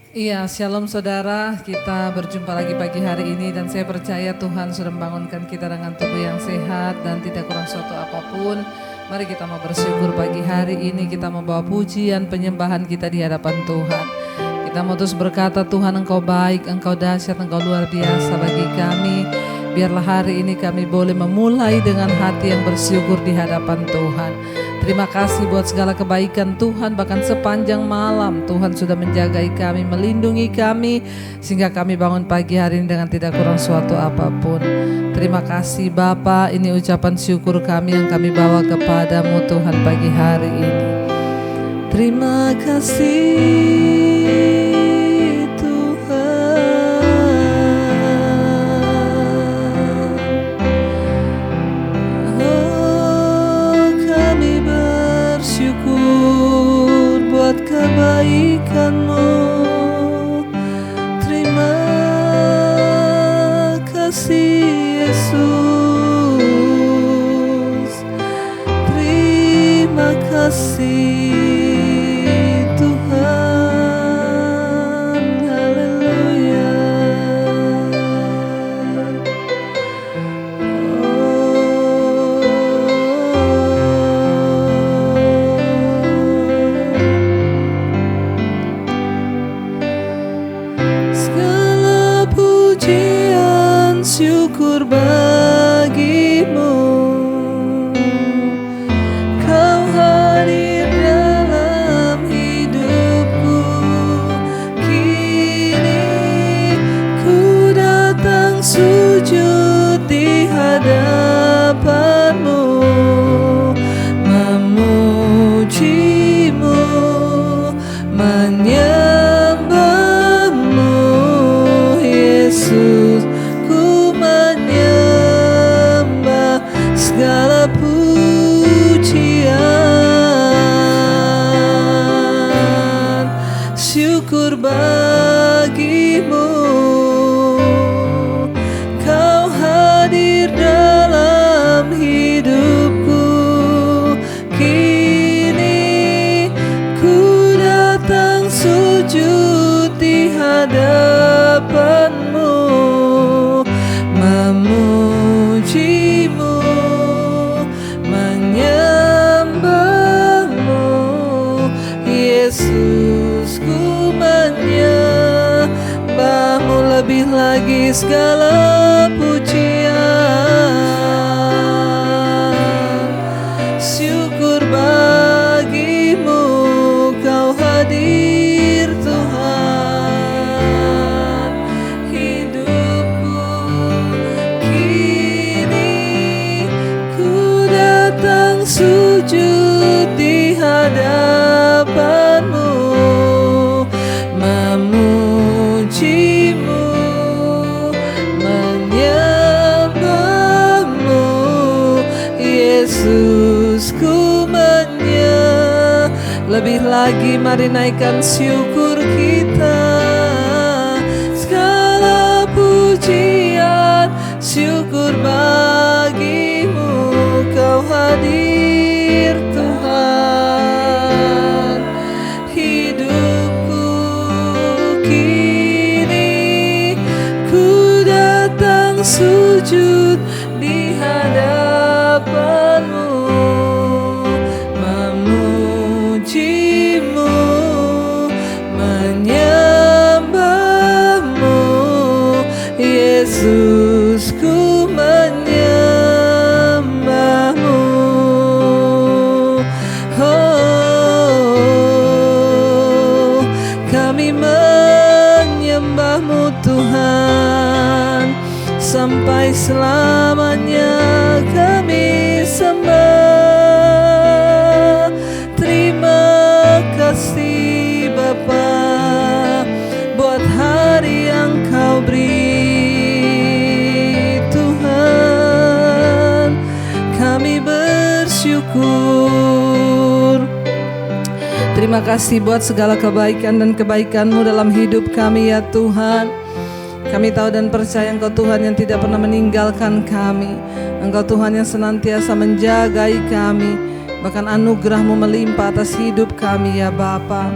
Iya, shalom saudara, kita berjumpa lagi pagi hari ini dan saya percaya Tuhan sudah membangunkan kita dengan tubuh yang sehat dan tidak kurang suatu apapun. Mari kita mau bersyukur pagi hari ini, kita membawa pujian penyembahan kita di hadapan Tuhan. Kita mau terus berkata, Tuhan Engkau baik, Engkau dahsyat, Engkau luar biasa bagi kami. Biarlah hari ini kami boleh memulai dengan hati yang bersyukur di hadapan Tuhan. Terima kasih buat segala kebaikan Tuhan, bahkan sepanjang malam Tuhan sudah menjagai kami, melindungi kami, sehingga kami bangun pagi hari ini dengan tidak kurang suatu apapun. Terima kasih Bapa, ini ucapan syukur kami yang kami bawa kepadamu Tuhan pagi hari ini. Terima kasih. Kebaikan-Mu, terima kasih Yesus, terima kasih Tuhan, haleluya. Syukur bagimu, Kau hadir dalam hidupku. Kini ku datang sujud di hadapan-Mu, memuji-Mu, menyembah-Mu, Yesus. Segala pujian, syukur bagimu, Kau hadir dalam hidupku. Kini ku datang sujud di hadapan-Mu, memuji-Mu, Yesus. Ku menyembah-Mu, lebih lagi segala pujian, syukur bagimu, Kau hadir Tuhan hidupku. Kini ku datang sujud di hadapan-Mu, memuji-Mu, menyembah-Mu, Yesus. Ku menyembah, lebih lagi mari naikkan syukur kita. Segala pujian, syukur bagimu, Kau hadir Tuhan hidupku. Kini ku datang sujud di hadapan-Mu, memuji-Mu, menyembah-Mu, Yesus. Ku menyembah-Mu, oh, kami menyembah-Mu Tuhan, sampai selamanya kami sembah. Terima kasih Bapa buat hari yang Kau beri Tuhan, kami bersyukur. Terima kasih buat segala kebaikan dan kebaikan-Mu dalam hidup kami ya Tuhan. Kami tahu dan percaya Engkau Tuhan yang tidak pernah meninggalkan kami. Engkau Tuhan yang senantiasa menjagai kami. Bahkan anugerah-Mu melimpah atas hidup kami ya Bapa.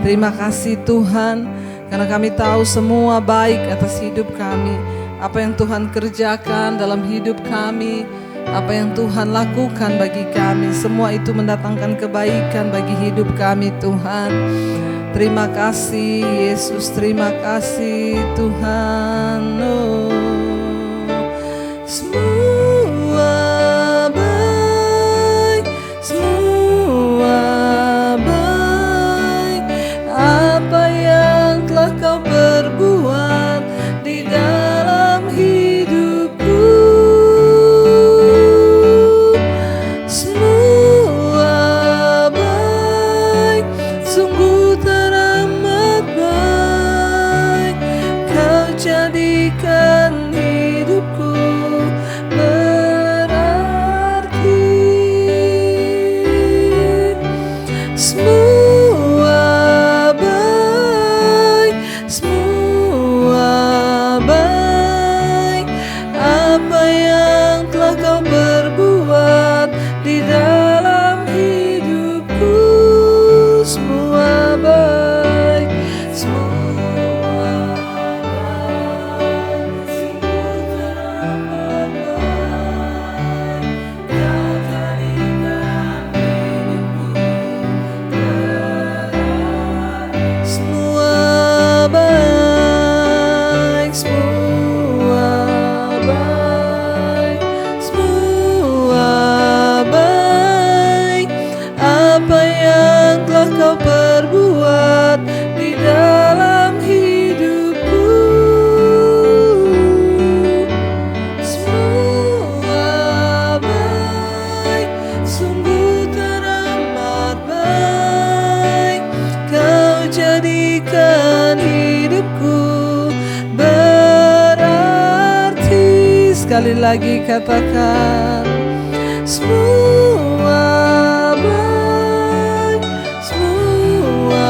Terima kasih Tuhan. Karena kami tahu semua baik atas hidup kami. Apa yang Tuhan kerjakan dalam hidup kami, apa yang Tuhan lakukan bagi kami, semua itu mendatangkan kebaikan bagi hidup kami Tuhan. Terima kasih Yesus, terima kasih Tuhan. Semua baik, semua baik. Apa yang telah Kau perbuat di dalam hidupku, semua baik, sungguh teramat baik. Kau jadikan hidupku berarti. Semua baik, semua baik. Apa yang telah Kau perbuat di dalam hidupku, semua baik, semua baik, sungguh teramat baik. Kau jadikan hidupku berarti. Semua baik, semua baik, semua baik. Apa yang telah Kau perbuat di dalam hidupku, semua baik, sungguh teramat baik. Kau jadikan hidupku berarti. Sekali lagi katakan, semua baik, semua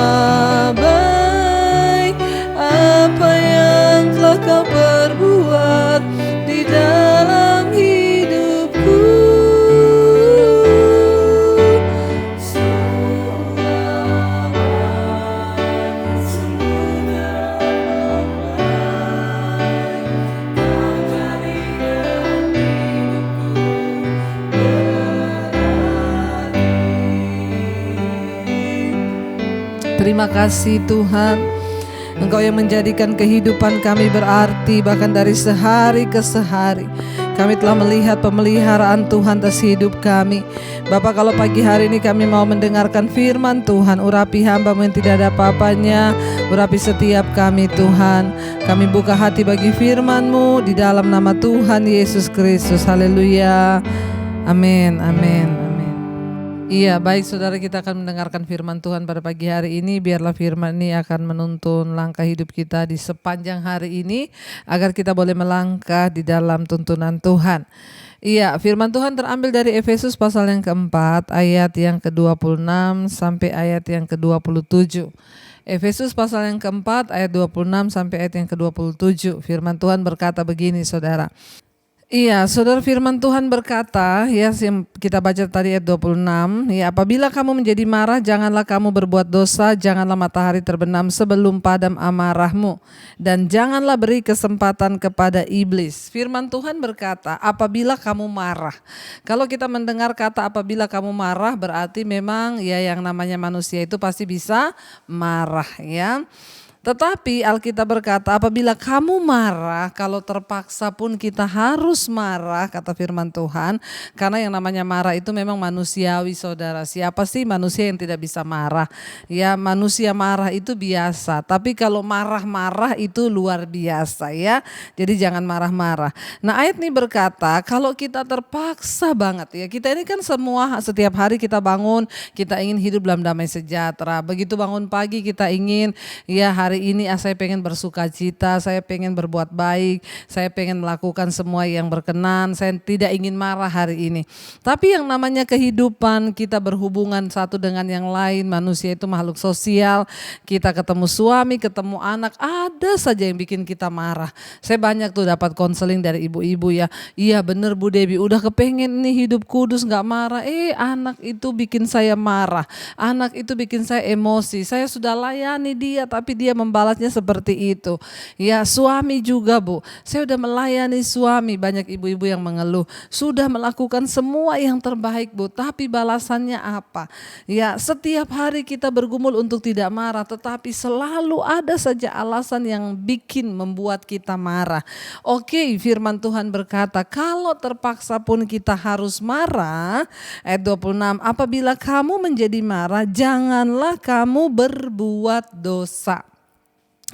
baik. Apa yang telah Kau perbuat di dalam hidupku, semua baik, sungguh teramat baik. Kau jadikan hidupku berarti. Terima kasih Tuhan, Engkau yang menjadikan kehidupan kami berarti bahkan dari sehari ke sehari. Kami telah melihat pemeliharaan Tuhan atas hidup kami. Bapak, kalau pagi hari ini kami mau mendengarkan firman Tuhan, urapi hamba-Mu yang tidak ada apa-apanya, urapi setiap kami Tuhan. Kami buka hati bagi firman-Mu di dalam nama Tuhan Yesus Kristus. Haleluya. Amin, amin, amin. Iya, baik saudara, kita akan mendengarkan firman Tuhan pada pagi hari ini. Biarlah firman ini akan menuntun langkah hidup kita di sepanjang hari ini, agar kita boleh melangkah di dalam tuntunan Tuhan. Iya, firman Tuhan terambil dari Efesus pasal yang keempat, ayat yang ke-26 sampai ayat yang ke-27. Efesus pasal yang keempat, ayat 26 sampai ayat yang ke-27. Firman Tuhan berkata begini saudara. Iya, saudara, firman Tuhan berkata, ya, kita baca tadi ayat 26, ya, apabila kamu menjadi marah, janganlah kamu berbuat dosa, janganlah matahari terbenam sebelum padam amarahmu, dan janganlah beri kesempatan kepada iblis. Firman Tuhan berkata, apabila kamu marah. Kalau kita mendengar kata apabila kamu marah, berarti memang ya yang namanya manusia itu pasti bisa marah, ya. Tetapi Alkitab berkata, apabila kamu marah, kalau terpaksa pun kita harus marah, kata firman Tuhan. Karena yang namanya marah itu memang manusiawi saudara. Siapa sih manusia yang tidak bisa marah? Ya, manusia marah itu biasa. Tapi kalau marah-marah itu luar biasa ya. Jadi jangan marah-marah. Nah, ayat ini berkata, kalau kita terpaksa banget ya. Kita ini kan setiap hari kita bangun, kita ingin hidup dalam damai sejahtera. Begitu bangun pagi kita ingin ya hari ini saya pengen bersuka cita, saya pengen berbuat baik, saya pengen melakukan semua yang berkenan, saya tidak ingin marah hari ini. Tapi yang namanya kehidupan, kita berhubungan satu dengan yang lain, manusia itu makhluk sosial, kita ketemu suami, ketemu anak, ada saja yang bikin kita marah. Saya banyak tuh dapat konseling dari ibu-ibu ya, iya bener Bu Debbie, udah kepengen nih hidup kudus gak marah, anak itu bikin saya marah, anak itu bikin saya emosi, saya sudah layani dia tapi dia membalasnya seperti itu. Ya, suami juga Bu, saya udah melayani suami, banyak ibu-ibu yang mengeluh, sudah melakukan semua yang terbaik Bu, tapi balasannya apa? Ya, setiap hari kita bergumul untuk tidak marah, tetapi selalu ada saja alasan yang bikin membuat kita marah. Oke, firman Tuhan berkata, kalau terpaksa pun kita harus marah, ayat 26, apabila kamu menjadi marah, janganlah kamu berbuat dosa.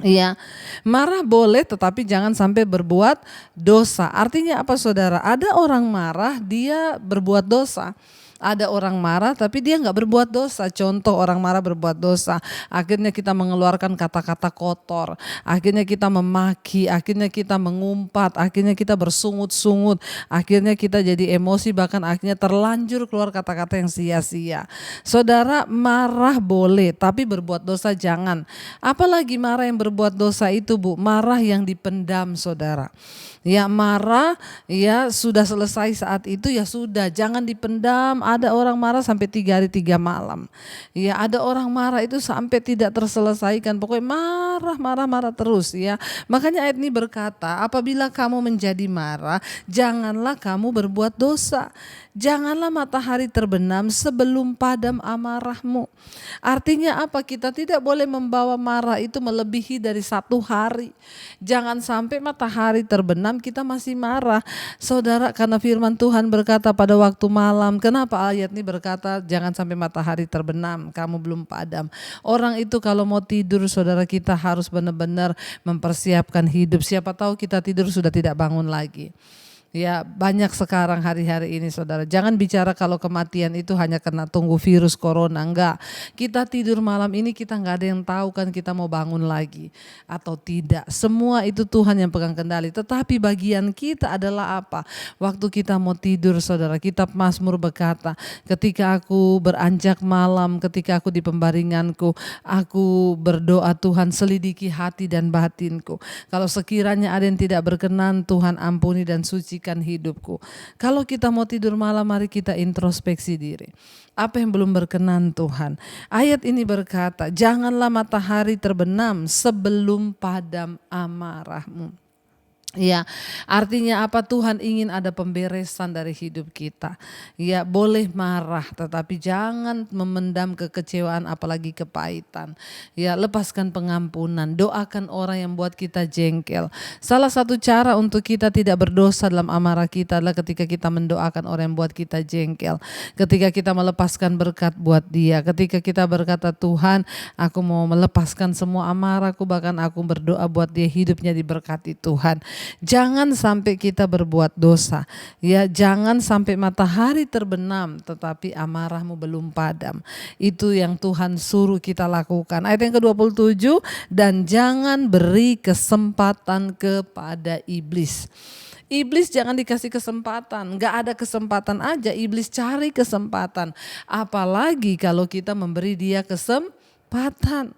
Ya, marah boleh tetapi jangan sampai berbuat dosa. Artinya apa saudara? Ada orang marah dia berbuat dosa. Ada orang marah tapi dia nggak berbuat dosa. Contoh orang marah berbuat dosa, akhirnya kita mengeluarkan kata-kata kotor, akhirnya kita memaki, akhirnya kita mengumpat, akhirnya kita bersungut-sungut, akhirnya kita jadi emosi, bahkan akhirnya terlanjur keluar kata-kata yang sia-sia. Saudara, marah boleh tapi berbuat dosa jangan. Apalagi marah yang berbuat dosa itu Bu, marah yang dipendam saudara. Ya, marah ya sudah selesai saat itu ya sudah, jangan dipendam. Ada orang marah sampai 3 hari 3 malam. Ya, ada orang marah itu sampai tidak terselesaikan, pokoknya marah terus ya. Makanya ayat ini berkata, apabila kamu menjadi marah, janganlah kamu berbuat dosa. Janganlah matahari terbenam sebelum padam amarahmu. Artinya apa? Kita tidak boleh membawa marah itu melebihi dari 1 hari. Jangan sampai matahari terbenam kita masih marah. Saudara, karena firman Tuhan berkata pada waktu malam, kenapa ayat ini berkata jangan sampai matahari terbenam, kamu belum padam. Orang itu kalau mau tidur saudara, kita harus benar-benar mempersiapkan hidup. Siapa tahu kita tidur sudah tidak bangun lagi. Ya, banyak sekarang hari-hari ini saudara. Jangan bicara kalau kematian itu hanya karena tunggu virus corona, enggak. Kita tidur malam ini kita enggak ada yang tahu kan kita mau bangun lagi atau tidak. Semua itu Tuhan yang pegang kendali. Tetapi bagian kita adalah apa? Waktu kita mau tidur saudara, kitab Mazmur berkata, ketika aku beranjak malam, ketika aku di pembaringanku, aku berdoa, Tuhan selidiki hati dan batinku. Kalau sekiranya ada yang tidak berkenan, Tuhan ampuni dan suci hidupku. Kalau kita mau tidur malam, mari kita introspeksi diri. Apa yang belum berkenan Tuhan? Ayat ini berkata, janganlah matahari terbenam sebelum padam amarahmu. Ya, artinya apa? Tuhan ingin ada pemberesan dari hidup kita. Ya, boleh marah tetapi jangan memendam kekecewaan apalagi kepahitan. Ya, lepaskan pengampunan, doakan orang yang buat kita jengkel. Salah satu cara untuk kita tidak berdosa dalam amarah kita adalah ketika kita mendoakan orang yang buat kita jengkel. Ketika kita melepaskan berkat buat dia, ketika kita berkata, Tuhan, aku mau melepaskan semua amarahku, bahkan aku berdoa buat dia hidupnya diberkati Tuhan. Jangan sampai kita berbuat dosa. Ya, jangan sampai matahari terbenam tetapi amarahmu belum padam. Itu yang Tuhan suruh kita lakukan. Ayat yang ke-27, dan jangan beri kesempatan kepada iblis. Iblis jangan dikasih kesempatan, gak ada kesempatan aja, iblis cari kesempatan. Apalagi kalau kita memberi dia kesempatan.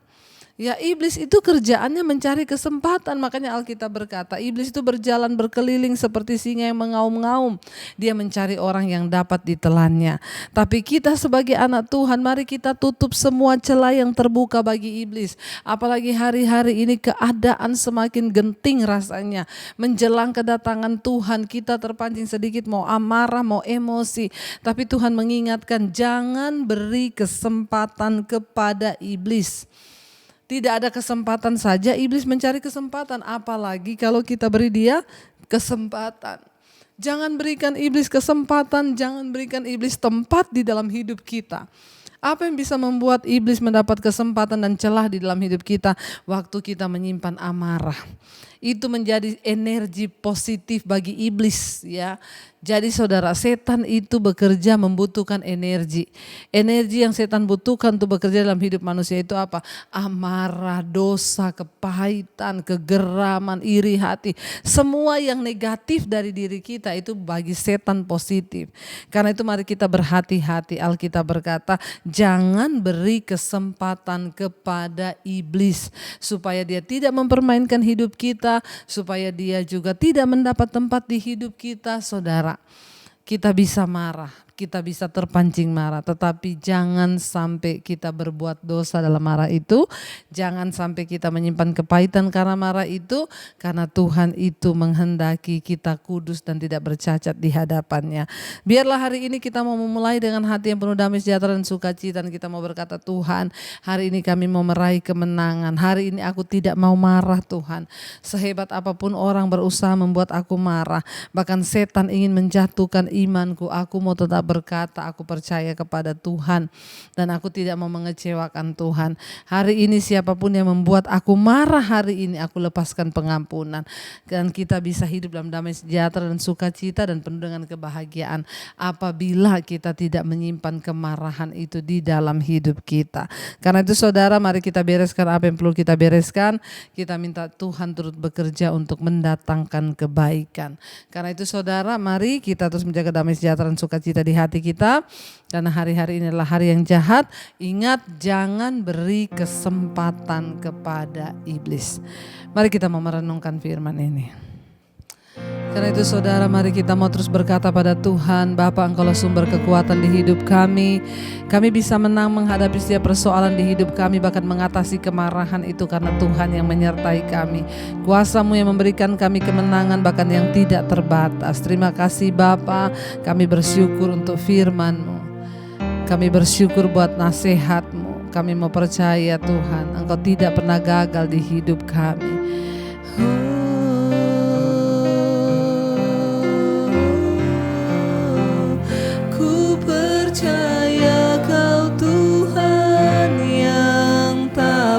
Ya, iblis itu kerjaannya mencari kesempatan. Makanya Alkitab berkata iblis itu berjalan berkeliling seperti singa yang mengaum-ngaum. Dia mencari orang yang dapat ditelannya. Tapi kita sebagai anak Tuhan, mari kita tutup semua celah yang terbuka bagi iblis. Apalagi hari-hari ini keadaan semakin genting rasanya. Menjelang kedatangan Tuhan, kita terpancing sedikit mau amarah, mau emosi. Tapi Tuhan mengingatkan, jangan beri kesempatan kepada iblis. Tidak ada kesempatan saja, iblis mencari kesempatan. Apalagi kalau kita beri dia kesempatan. Jangan berikan iblis kesempatan, jangan berikan iblis tempat di dalam hidup kita. Apa yang bisa membuat iblis mendapat kesempatan dan celah di dalam hidup kita? Waktu kita menyimpan amarah. Itu menjadi energi positif bagi iblis ya. Jadi saudara, setan itu bekerja membutuhkan energi. Energi yang setan butuhkan untuk bekerja dalam hidup manusia itu apa? Amarah, dosa, kepahitan, kegeraman, iri hati. Semua yang negatif dari diri kita itu bagi setan positif. Karena itu mari kita berhati-hati. Alkitab berkata, jangan beri kesempatan kepada iblis. Supaya dia tidak mempermainkan hidup kita, supaya dia juga tidak mendapat tempat di hidup kita, saudara. Kita bisa marah, kita bisa terpancing marah, tetapi jangan sampai kita berbuat dosa dalam marah itu. Jangan sampai kita menyimpan kepahitan karena marah itu, karena Tuhan itu menghendaki kita kudus dan tidak bercacat di hadapannya. Biarlah hari ini kita mau memulai dengan hati yang penuh damai sejahtera dan sukacita, dan kita mau berkata, Tuhan, hari ini kami mau meraih kemenangan. Hari ini aku tidak mau marah, Tuhan. Sehebat apapun orang berusaha membuat aku marah, bahkan setan ingin menjatuhkan imanku, aku mau tetap berkata, aku percaya kepada Tuhan dan aku tidak mau mengecewakan Tuhan. Hari ini siapapun yang membuat aku marah, hari ini aku lepaskan pengampunan, dan kita bisa hidup dalam damai sejahtera dan sukacita dan penuh dengan kebahagiaan apabila kita tidak menyimpan kemarahan itu di dalam hidup kita. Karena itu saudara, mari kita bereskan apa yang perlu kita bereskan. Kita minta Tuhan turut bekerja untuk mendatangkan kebaikan. Karena itu saudara, mari kita terus menjaga damai sejahtera dan sukacita di hati kita, karena hari-hari ini adalah hari yang jahat. Ingat, jangan beri kesempatan kepada iblis. Mari kita mau merenungkan firman ini. Karena itu saudara, mari kita mau terus berkata pada Tuhan, Bapa, Engkaulah sumber kekuatan di hidup kami. Kami bisa menang menghadapi setiap persoalan di hidup kami, bahkan mengatasi kemarahan itu karena Tuhan yang menyertai kami. Kuasa-Mu yang memberikan kami kemenangan bahkan yang tidak terbatas. Terima kasih Bapa, kami bersyukur untuk firman-Mu. Kami bersyukur buat nasihat-Mu. Kami mau percaya Tuhan, Engkau tidak pernah gagal di hidup kami.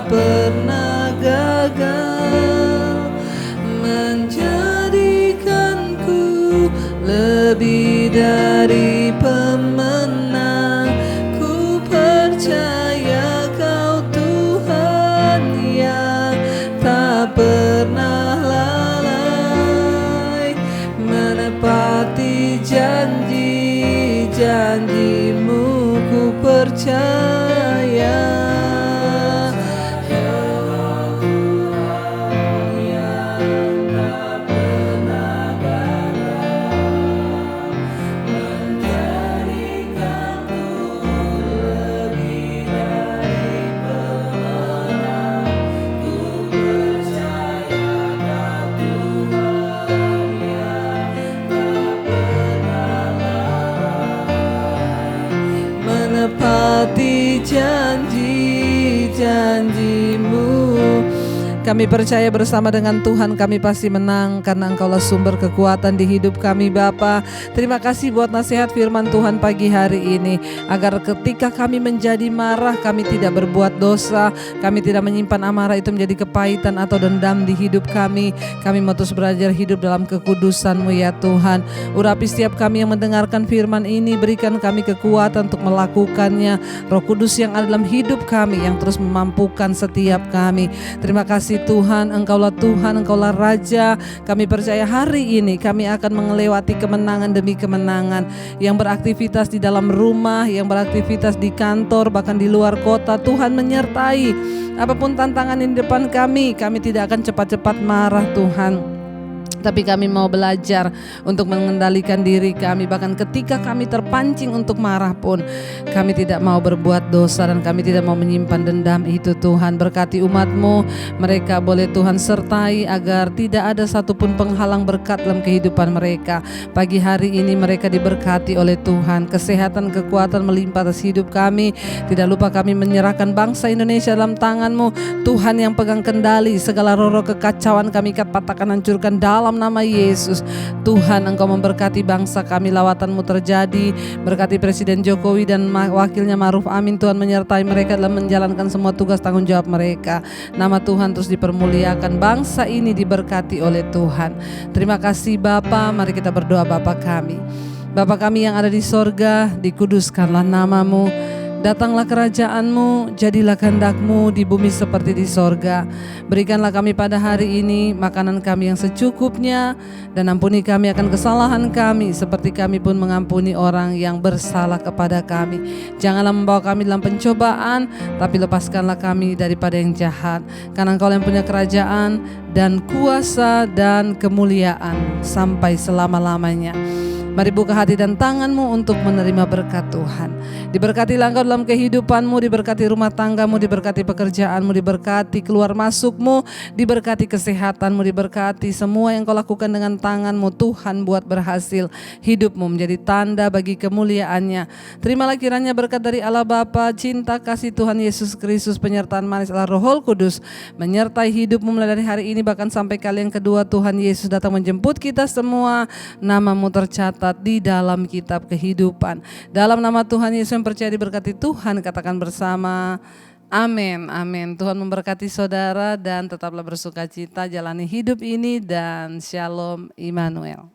Pernah gagal menjadikanku lebih dari pemenang. Ku percaya Kau Tuhan yang tak pernah lalai menepati janji-janji-Mu. Ku percaya menepati janji-janji-Mu. Kami percaya bersama dengan Tuhan kami pasti menang, karena Engkaulah sumber kekuatan di hidup kami Bapa. Terima kasih buat nasihat firman Tuhan pagi hari ini, agar ketika kami menjadi marah, kami tidak berbuat dosa, kami tidak menyimpan amarah itu menjadi kepahitan atau dendam di hidup kami. Kami mau terus belajar hidup dalam kekudusan-Mu ya Tuhan. Urapi setiap kami yang mendengarkan firman ini, berikan kami kekuatan untuk melakukannya. Roh Kudus yang ada dalam hidup kami yang terus memampukan setiap kami. Terima kasih Tuhan, Engkaulah Tuhan, Engkaulah Raja. Kami percaya hari ini kami akan melewati kemenangan demi kemenangan. Yang beraktivitas di dalam rumah, yang beraktivitas di kantor, bahkan di luar kota, Tuhan menyertai. Apapun tantangan di depan kami tidak akan cepat-cepat marah Tuhan. Tapi kami mau belajar untuk mengendalikan diri kami. Bahkan ketika kami terpancing untuk marah pun, kami tidak mau berbuat dosa dan kami tidak mau menyimpan dendam itu Tuhan. Berkati umat-Mu, mereka boleh Tuhan sertai agar tidak ada satupun penghalang berkat dalam kehidupan mereka. Pagi hari ini mereka diberkati oleh Tuhan. Kesehatan, kekuatan melimpah atas hidup kami. Tidak lupa kami menyerahkan bangsa Indonesia dalam tangan-Mu. Tuhan yang pegang kendali, segala roh-roh kekacauan kami ikat, patahkan, hancurkan dalam nama Yesus. Tuhan, Engkau memberkati bangsa kami, lawatan-Mu terjadi. Berkati Presiden Jokowi dan wakilnya Ma'ruf Amin, Tuhan menyertai mereka dalam menjalankan semua tugas tanggung jawab mereka. Nama Tuhan terus dipermuliakan, bangsa ini diberkati oleh Tuhan. Terima kasih Bapa. Mari kita berdoa. Bapa kami, Bapa kami yang ada di sorga, dikuduskanlah nama-Mu. Datanglah kerajaan-Mu, jadilah kehendak-Mu di bumi seperti di sorga. Berikanlah kami pada hari ini makanan kami yang secukupnya, dan ampuni kami akan kesalahan kami seperti kami pun mengampuni orang yang bersalah kepada kami. Janganlah membawa kami dalam pencobaan, tapi lepaskanlah kami daripada yang jahat. Karena Engkau yang punya kerajaan dan kuasa dan kemuliaan sampai selama-lamanya. Mari buka hati dan tanganmu untuk menerima berkat Tuhan. Diberkatilah engkau dalam kehidupanmu, diberkati rumah tanggamu, diberkati pekerjaanmu, diberkati keluar masukmu, diberkati kesehatanmu, diberkati semua yang kau lakukan dengan tanganmu. Tuhan buat berhasil, hidupmu menjadi tanda bagi kemuliaan-Nya. Terimalah kiranya berkat dari Allah Bapa, cinta kasih Tuhan Yesus Kristus, penyertaan manis Allah Roh Kudus menyertai hidupmu mulai dari hari ini bahkan sampai kali yang kedua Tuhan Yesus datang menjemput kita semua. Namamu tercatat di dalam kitab kehidupan. Dalam nama Tuhan Yesus yang percaya diberkati Tuhan, katakan bersama amin, amin. Tuhan memberkati saudara dan tetaplah bersuka cita jalani hidup ini dan Shalom Immanuel.